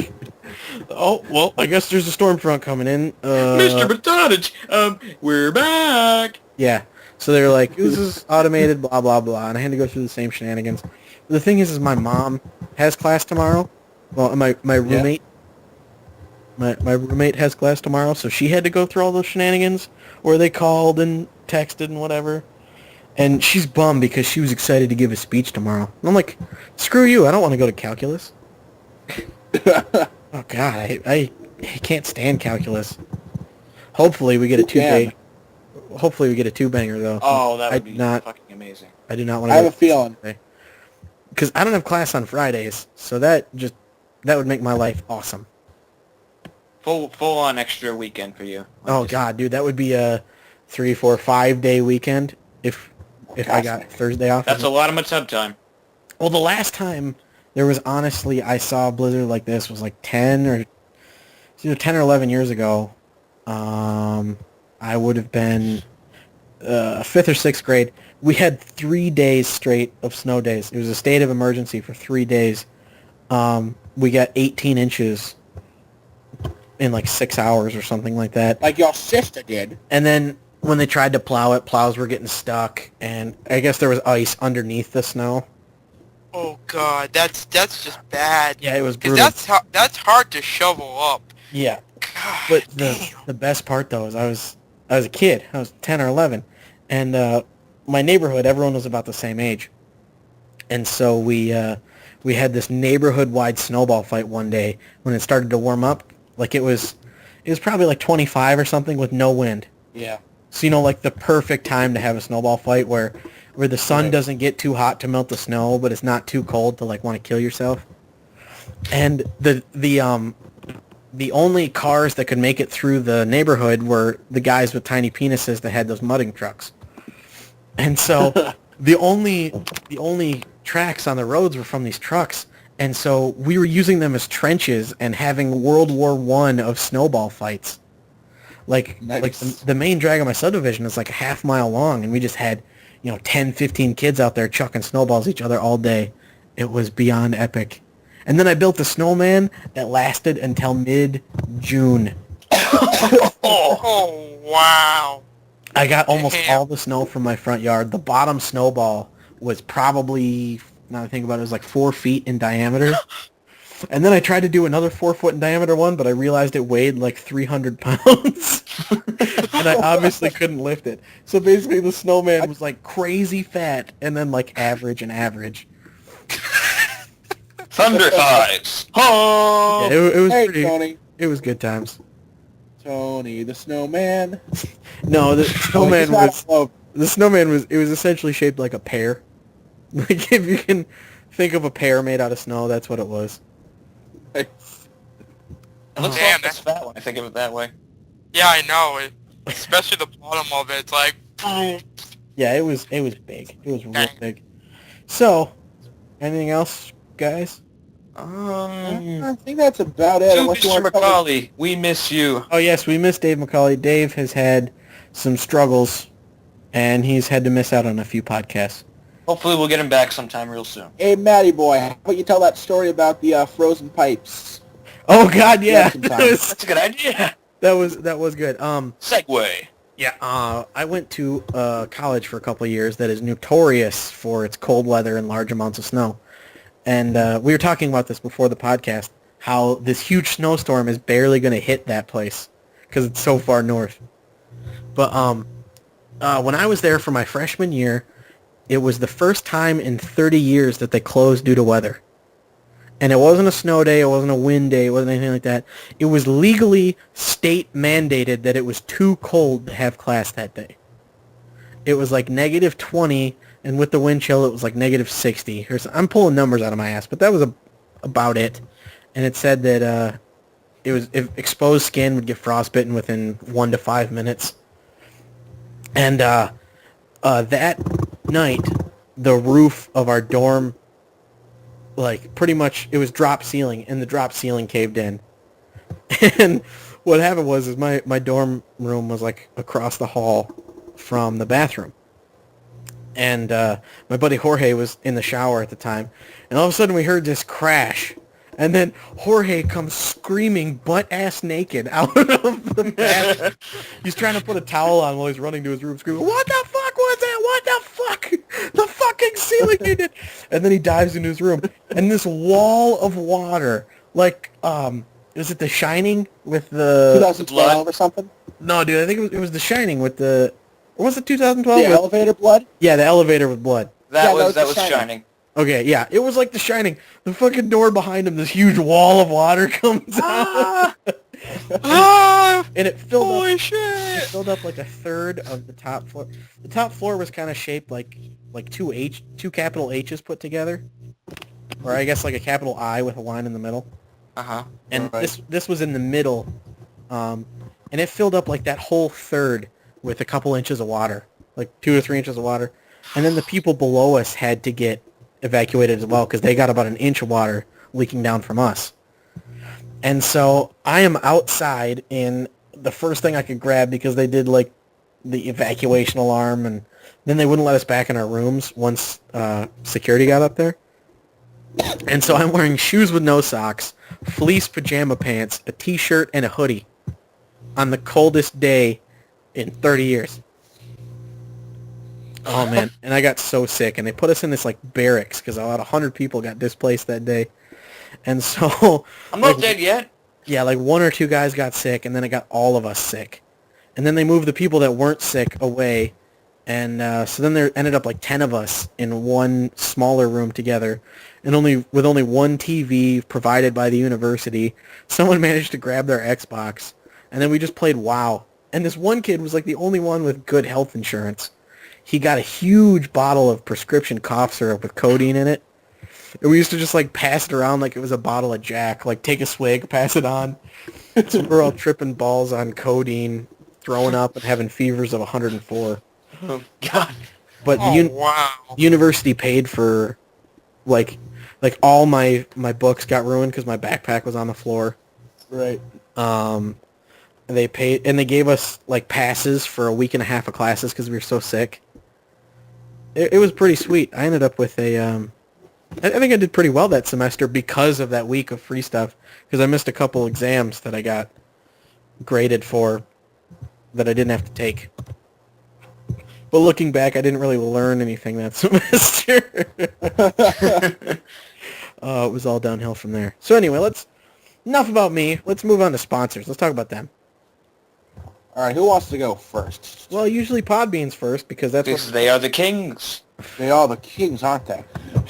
[SPEAKER 6] oh, well, I guess there's a storm front coming in.
[SPEAKER 4] Mr. Batonich, we're back.
[SPEAKER 6] Yeah. So they were like, this is automated, blah, blah, blah. And I had to go through the same shenanigans. The thing is my mom has class tomorrow. Well, my roommate, my roommate has class tomorrow, so she had to go through all those shenanigans where they called and texted and whatever. And she's bummed because she was excited to give a speech tomorrow. And I'm like, screw you, I don't want to go to calculus. Oh, God, I can't stand calculus. Hopefully we get a two-bang. Hopefully we get a two-banger, though.
[SPEAKER 4] Oh, that would
[SPEAKER 6] I
[SPEAKER 4] be
[SPEAKER 6] do not,
[SPEAKER 4] fucking amazing.
[SPEAKER 6] I do not want to
[SPEAKER 5] I have a feeling.
[SPEAKER 6] Because I don't have class on Fridays, so that would make my life awesome.
[SPEAKER 4] Full on extra weekend for you.
[SPEAKER 6] Oh God, dude, that would be a 3, 4, 5 day weekend if I got Thursday off.
[SPEAKER 4] That's a lot of Matub time.
[SPEAKER 6] Well, the last time there was honestly I saw a blizzard like this was like 10 or 11 years ago. I would have been 5th or 6th grade. We had 3 days straight of snow days. It was a state of emergency for 3 days. We got 18 inches in like 6 hours or something like that.
[SPEAKER 5] Like your sister did.
[SPEAKER 6] And then when they tried to plow it, plows were getting stuck, and I guess there was ice underneath the snow.
[SPEAKER 7] Oh god, that's just bad.
[SPEAKER 6] Yeah, it was
[SPEAKER 7] 'Cause
[SPEAKER 6] brutal.
[SPEAKER 7] that's hard to shovel up.
[SPEAKER 6] Yeah,
[SPEAKER 7] God,
[SPEAKER 6] but
[SPEAKER 7] damn.
[SPEAKER 6] the best part though is I was a kid. I was 10 or 11, and my neighborhood, everyone was about the same age, and so we had this neighborhood-wide snowball fight one day when it started to warm up. Like it was probably like 25 or something with no wind.
[SPEAKER 5] Yeah.
[SPEAKER 6] So like the perfect time to have a snowball fight where the sun doesn't get too hot to melt the snow, but it's not too cold to like want to kill yourself. And the only cars that could make it through the neighborhood were the guys with tiny penises that had those mudding trucks. And so the only tracks on the roads were from these trucks, and so we were using them as trenches and having World War I of snowball fights. Like the main drag of my subdivision is like a half mile long, and we just had 10, 15 kids out there chucking snowballs at each other all day. It was beyond epic. And then I built a snowman that lasted until mid-June.
[SPEAKER 7] Oh, wow.
[SPEAKER 6] I got almost
[SPEAKER 7] Damn.
[SPEAKER 6] all the snow from my front yard. The bottom snowball was probably, now that I think about it, it was like 4 feet in diameter. And then I tried to do another 4 foot in diameter one, but I realized it weighed like 300 pounds. And I obviously couldn't lift it. So basically the snowman was like crazy fat and then like average and average.
[SPEAKER 4] Thunder eyes. Oh.
[SPEAKER 6] Yeah, it was
[SPEAKER 5] Hey,
[SPEAKER 6] pretty,
[SPEAKER 5] Tony.
[SPEAKER 6] it was good times.
[SPEAKER 5] Tony, the snowman.
[SPEAKER 6] No, the snowman
[SPEAKER 5] He's not
[SPEAKER 6] was,
[SPEAKER 5] afloat.
[SPEAKER 6] the snowman was, it was essentially shaped like a pear. Like if you can think of a pear made out of snow, that's what it was.
[SPEAKER 4] It looks
[SPEAKER 7] Damn,
[SPEAKER 4] like that's fat when I think of it that way.
[SPEAKER 7] Yeah, I know. Especially the bottom of it. It's like, boom.
[SPEAKER 6] Yeah, it was big. It was real
[SPEAKER 7] Dang.
[SPEAKER 6] big. So, anything else, guys?
[SPEAKER 5] I think that's about it.
[SPEAKER 4] To
[SPEAKER 5] Unless you
[SPEAKER 4] Mr.
[SPEAKER 5] want to cover-
[SPEAKER 4] McCauley, we miss you.
[SPEAKER 6] Oh yes, we missed Dave McCauley. Dave has had some struggles, and he's had to miss out on a few podcasts.
[SPEAKER 4] Hopefully we'll get him back sometime real soon.
[SPEAKER 5] Hey, Matty boy, how about you tell that story about the frozen pipes?
[SPEAKER 6] Oh God, yeah,
[SPEAKER 5] some time.
[SPEAKER 4] That's a good idea.
[SPEAKER 6] that was good.
[SPEAKER 4] Segway.
[SPEAKER 6] Yeah, I went to college for a couple of years that is notorious for its cold weather and large amounts of snow. And we were talking about this before the podcast, how this huge snowstorm is barely going to hit that place because it's so far north. But when I was there for my freshman year, it was the first time in 30 years that they closed due to weather. And it wasn't a snow day, it wasn't a wind day, it wasn't anything like that. It was legally state mandated that it was too cold to have class that day. It was like negative 20, and with the wind chill, it was like negative 60. I'm pulling numbers out of my ass, but that was about it. And it said that if exposed skin would get frostbitten within 1 to 5 minutes. And that night, the roof of our dorm, like pretty much, it was drop ceiling, and the drop ceiling caved in. And what happened was my dorm room was like across the hall from the bathroom. And my buddy Jorge was in the shower at the time, and all of a sudden we heard this crash, and then Jorge comes screaming butt-ass naked out of the bathroom. He's trying to put a towel on while he's running to his room screaming, "What the fuck was that? What the fuck? The fucking ceiling unit!" And then he dives into his room, and this wall of water, like, is it The Shining with the...
[SPEAKER 5] 2012 or something?
[SPEAKER 6] No, dude, I think it was The Shining with the... Or was it 2012?
[SPEAKER 5] The elevator blood?
[SPEAKER 6] Yeah, the elevator with blood.
[SPEAKER 4] That
[SPEAKER 5] Yeah,
[SPEAKER 4] was
[SPEAKER 5] The Shining.
[SPEAKER 4] Shining.
[SPEAKER 6] Okay, yeah, it was like The Shining. The fucking door behind him, this huge wall of water comes out,
[SPEAKER 7] Ah,
[SPEAKER 6] and it filled
[SPEAKER 7] holy
[SPEAKER 6] up.
[SPEAKER 7] shit.
[SPEAKER 6] It filled up like a third of the top floor. The top floor was kind of shaped like two capital H's put together, or I guess like a capital I with a line in the middle.
[SPEAKER 4] Uh-huh.
[SPEAKER 6] And
[SPEAKER 5] Right.
[SPEAKER 6] this was in the middle, and it filled up like that whole third with a couple inches of water, like 2 or 3 inches of water. And then the people below us had to get evacuated as well because they got about an inch of water leaking down from us. And so I am outside, and the first thing I could grab, because they did like the evacuation alarm, and then they wouldn't let us back in our rooms once security got up there. And so I'm wearing shoes with no socks, fleece pajama pants, a t-shirt, and a hoodie on the coldest day in 30 years. Oh, man. And I got so sick. And they put us in this, like, barracks because about 100 people got displaced that day. And so...
[SPEAKER 4] I'm not dead yet.
[SPEAKER 6] Yeah, like 1 or 2 guys got sick, and then it got all of us sick. And then they moved the people that weren't sick away. And so then there ended up like 10 of us in one smaller room together. And with only one TV provided by the university, someone managed to grab their Xbox. And then we just played WoW. And this one kid was like the only one with good health insurance. He got a huge bottle of prescription cough syrup with codeine in it. And we used to just like pass it around like it was a bottle of Jack. Like take a swig, pass it on. So we're all tripping balls on codeine, throwing up and having fevers of 104.
[SPEAKER 4] Oh, God.
[SPEAKER 6] but
[SPEAKER 7] wow.
[SPEAKER 6] university paid for, like all my books got ruined because my backpack was on the floor.
[SPEAKER 5] Right.
[SPEAKER 6] They paid, and they gave us like passes for a week and a half of classes because we were so sick. It was pretty sweet. I ended up with a, I think I did pretty well that semester because of that week of free stuff, because I missed a couple exams that I got graded for that I didn't have to take. But looking back, I didn't really learn anything that semester. It was all downhill from there. So anyway, enough about me. Let's move on to sponsors. Let's talk about them.
[SPEAKER 5] All right, who wants to go first?
[SPEAKER 6] Well, usually Podbean's first because that's what...
[SPEAKER 4] They are the kings.
[SPEAKER 5] They are the kings, aren't they?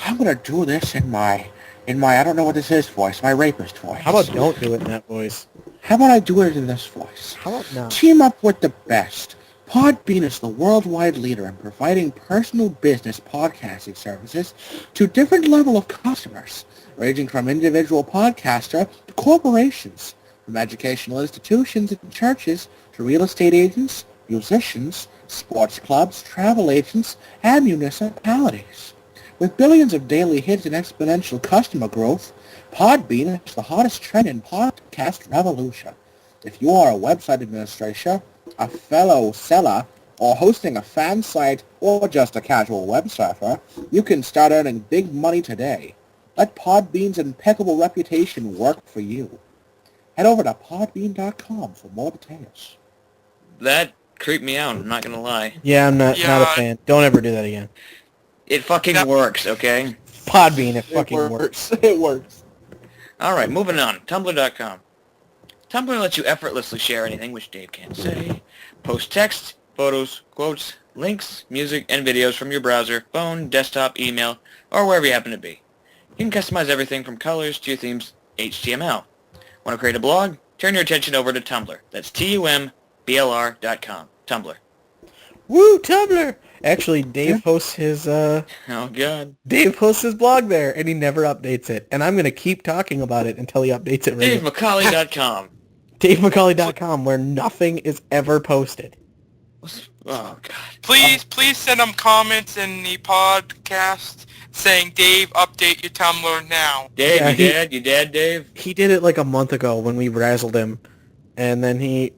[SPEAKER 5] I'm gonna do this in my I don't know what this is voice, my rapist voice.
[SPEAKER 6] How about don't do it in that voice?
[SPEAKER 5] How about I do it in this voice?
[SPEAKER 6] How about no?
[SPEAKER 5] Team up with the best. Podbean is the worldwide leader in providing personal business podcasting services to different level of customers, ranging from individual podcaster to corporations, from educational institutions and churches to real estate agents, musicians, sports clubs, travel agents, and municipalities. With billions of daily hits and exponential customer growth, Podbean is the hottest trend in podcast revolution. If you are a website administrator, a fellow seller, or hosting a fan site, or just a casual web surfer, you can start earning big money today. Let Podbean's impeccable reputation work for you. Head over to podbean.com for more details.
[SPEAKER 4] That creeped me out, I'm not gonna lie.
[SPEAKER 6] Yeah, I'm not a fan. Don't ever do that again.
[SPEAKER 4] It fucking works, okay?
[SPEAKER 6] Podbean, it fucking works.
[SPEAKER 5] It works.
[SPEAKER 4] Alright, moving on. Tumblr.com. Tumblr lets you effortlessly share anything, which Dave can't say. Post text, photos, quotes, links, music, and videos from your browser, phone, desktop, email, or wherever you happen to be. You can customize everything from colors to your theme's HTML. Want to create a blog? Turn your attention over to Tumblr. That's TUMBLR.com. Tumblr.
[SPEAKER 6] Woo, Tumblr! Actually, Dave hosts his,
[SPEAKER 4] Oh, God.
[SPEAKER 6] Dave hosts his blog there, and he never updates it. And I'm going to keep talking about it until he updates it.
[SPEAKER 4] DaveMcCauley.com.
[SPEAKER 6] DaveMcCauley.com, where nothing is ever posted.
[SPEAKER 4] Oh, God.
[SPEAKER 7] Please send them comments in the podcast saying, Dave, update your Tumblr now.
[SPEAKER 4] Dave,
[SPEAKER 6] Yeah,
[SPEAKER 4] you dead, Dave?
[SPEAKER 6] He did it like a month ago when we razzled him, and then we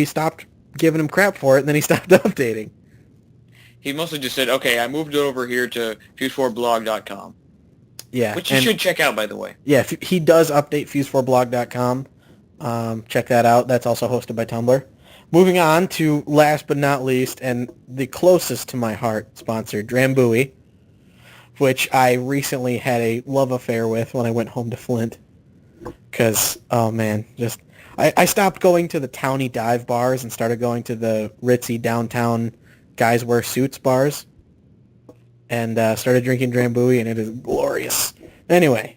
[SPEAKER 6] stopped giving him crap for it, and then he stopped updating.
[SPEAKER 4] He mostly just said, okay, I moved it over here to fuse4blog.com.
[SPEAKER 6] Yeah.
[SPEAKER 4] Which you should check out, by the way.
[SPEAKER 6] Yeah, he does update fuse4blog.com. Check that out. That's also hosted by Tumblr. Moving on to last but not least, and the closest to my heart sponsor, Drambuie, which I recently had a love affair with when I went home to Flint. Because, oh man, I stopped going to the towny dive bars and started going to the ritzy downtown guys wear suits bars. And started drinking Drambuie, and it is glorious. Anyway,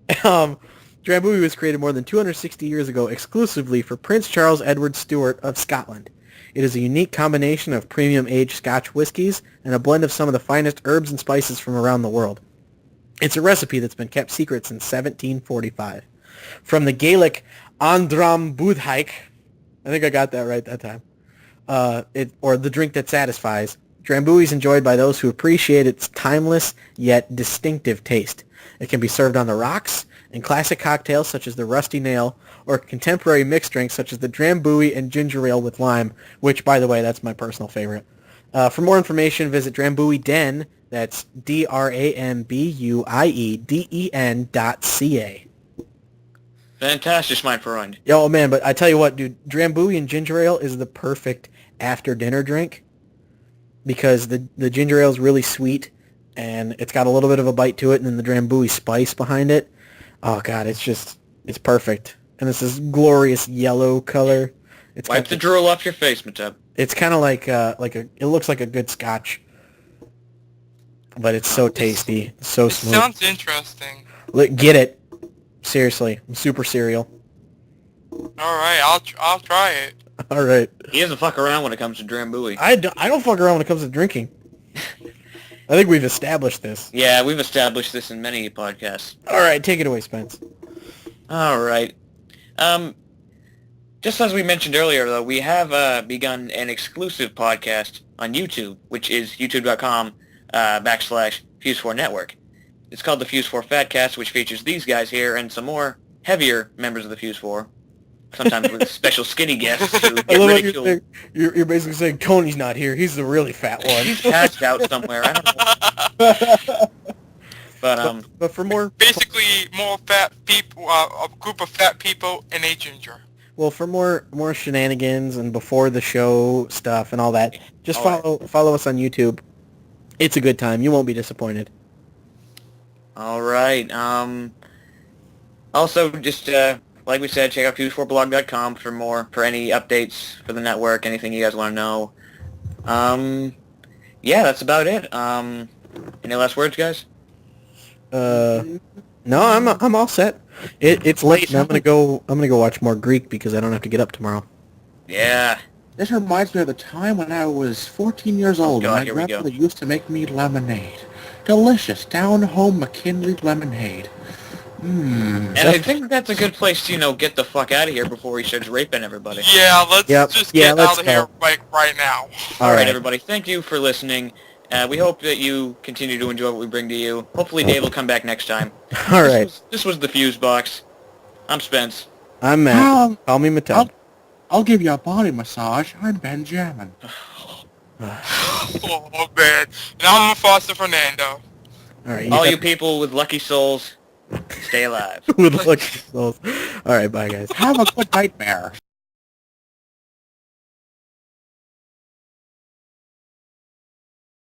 [SPEAKER 6] Drambuie was created more than 260 years ago exclusively for Prince Charles Edward Stuart of Scotland. It is a unique combination of premium-aged Scotch whiskies and a blend of some of the finest herbs and spices from around the world. It's a recipe that's been kept secret since 1745. From the Gaelic Andram Budhaich, I think I got that right that time, or the drink that satisfies, Drambuie is enjoyed by those who appreciate its timeless yet distinctive taste. It can be served on the rocks, in classic cocktails such as the Rusty Nail, or contemporary mixed drinks such as the Drambuie and ginger ale with lime, which, by the way, that's my personal favorite. For more information, visit Drambuie Den, that's DRAMBUIEDEN.ca.
[SPEAKER 4] Fantastic, my friend.
[SPEAKER 6] Yo, man, but I tell you what, dude, Drambuie and ginger ale is the perfect after-dinner drink because the ginger ale is really sweet, and it's got a little bit of a bite to it, and then the Drambuie spice behind it. Oh, God, it's perfect. And it's this glorious yellow color. It's
[SPEAKER 4] Wipe the drool off your face, Matub.
[SPEAKER 6] It's kind of it looks like a good scotch. But it's so tasty, so smooth.
[SPEAKER 7] Sounds interesting.
[SPEAKER 6] Get it. Seriously, I'm super cereal.
[SPEAKER 7] Alright, I'll try it.
[SPEAKER 6] All right.
[SPEAKER 4] He doesn't fuck around when it comes to Drambuie.
[SPEAKER 6] I don't fuck around when it comes to drinking. I think we've established this.
[SPEAKER 4] Yeah, we've established this in many podcasts.
[SPEAKER 6] All right, take it away, Spence.
[SPEAKER 4] All right. Just as we mentioned earlier, though, we have begun an exclusive podcast on YouTube, which is youtube.com/Fuse4Network. It's called the Fuse 4 Fatcast, which features these guys here and some more heavier members of the Fuse 4, sometimes with special skinny guests who get
[SPEAKER 6] I love what
[SPEAKER 4] ridiculed.
[SPEAKER 6] you're basically saying Tony's not here. He's the really fat one.
[SPEAKER 4] He's passed out somewhere. I don't know.
[SPEAKER 6] But for more,
[SPEAKER 7] Basically, more fat people, a group of fat people and a ginger.
[SPEAKER 6] well, for more shenanigans and before the show stuff and all that, just follow us on YouTube. It's a good time. You won't be disappointed.
[SPEAKER 4] All right. Also, just like we said, check out fuse4blog.com for any updates for the network, anything you guys want to know. Yeah, that's about it. Any last words, guys?
[SPEAKER 6] No, I'm all set. It's late, and I'm gonna go watch more Greek because I don't have to get up tomorrow.
[SPEAKER 4] Yeah.
[SPEAKER 5] This reminds me of the time when I was 14 years old
[SPEAKER 4] God,
[SPEAKER 5] and my
[SPEAKER 4] here we go.
[SPEAKER 5] grandmother used to make me lemonade. Delicious, down-home McKinley lemonade.
[SPEAKER 4] And I think that's a good place to, get the fuck out of here before he starts raping everybody.
[SPEAKER 7] Yeah, let's just get
[SPEAKER 6] let's
[SPEAKER 7] out of here
[SPEAKER 6] go.
[SPEAKER 7] right now.
[SPEAKER 4] All right, everybody. Thank you for listening. We hope that you continue to enjoy what we bring to you. Hopefully Dave will come back next time.
[SPEAKER 6] All right.
[SPEAKER 4] This was the Fuse Box. I'm Spence.
[SPEAKER 6] I'm Matt. Call me Matub.
[SPEAKER 5] I'll give you a body massage. I'm Ben Jammin.
[SPEAKER 7] Oh, man. And I'm Mufasafernando.
[SPEAKER 6] All right.
[SPEAKER 4] All you people with lucky souls, stay alive.
[SPEAKER 6] with lucky souls. All right. Bye, guys.
[SPEAKER 5] Have a good nightmare.